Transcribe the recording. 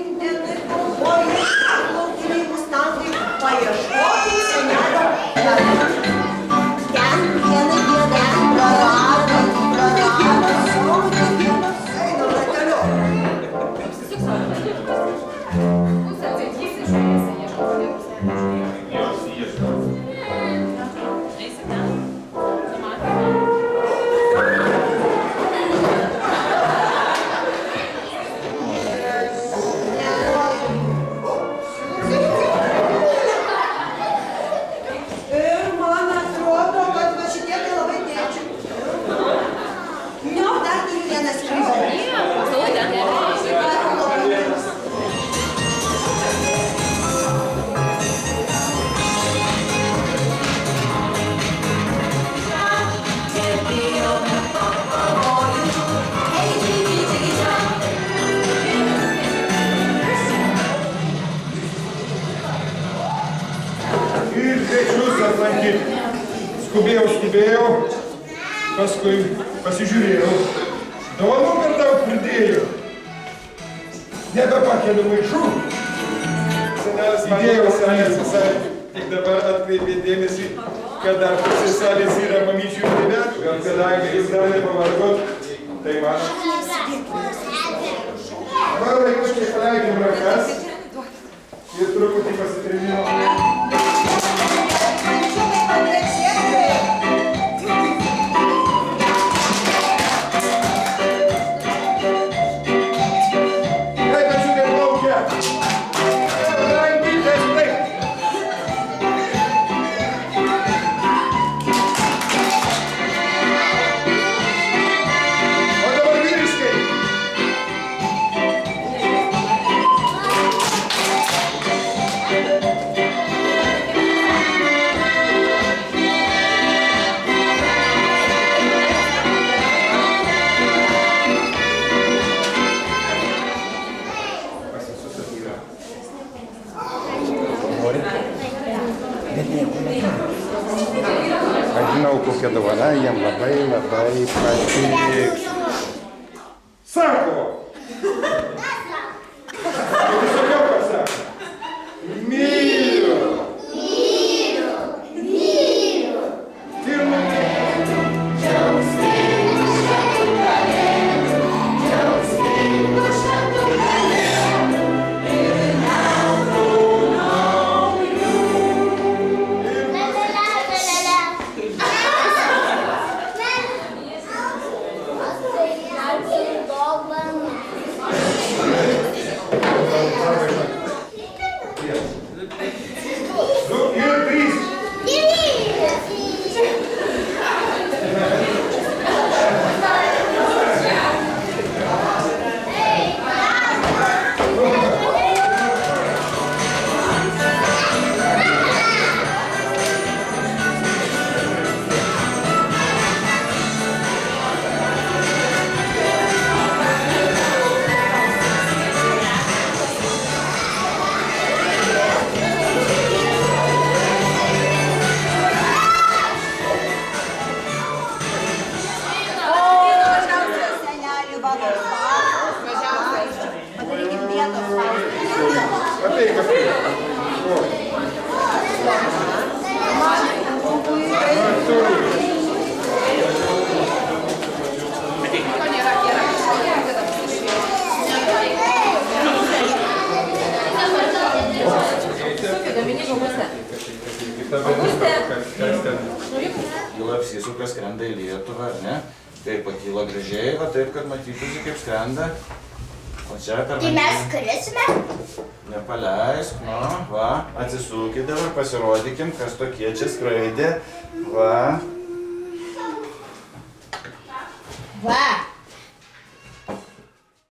indėnai, kaubojai, laukiniai mustandai, paieškokim senelio Petro. Ten vieną dieną prarado savo kiekvienas. Einam rateliu. Skubėjau, paskui pasižiūrėjau. Dovanų per daug pridėjau. Nebepakeliu maišų. Senelis visai tik dabar atkreipė dėmesį, kad dar pusė salės yra mamyčių ir tėvelių. Gal kadangi jūs dar nepavargot, tai man. Dabar laikiškai paleidžiam rankas ir truputį pasitrinimo. Aš žinau, kokia dovana jam labai patiks. Sako! Visokiau pasako. Myliu! Myliu! Myliu! Pirmą Džiaugsmingų šventų kalėdų, džiaugsmingų šventų kalėdų ir metų naujų. Jų apsisuka, skrenda į Lietuvą, ar ne? Tai pakyla gražiai, o taip, kad matytųsi, kaip skrenda. O čia per Tai mes skrisime? Nepaleisk, nu, va, atsisukit dabar, pasirodykim, kas tokie čia skraidė. Va. Va.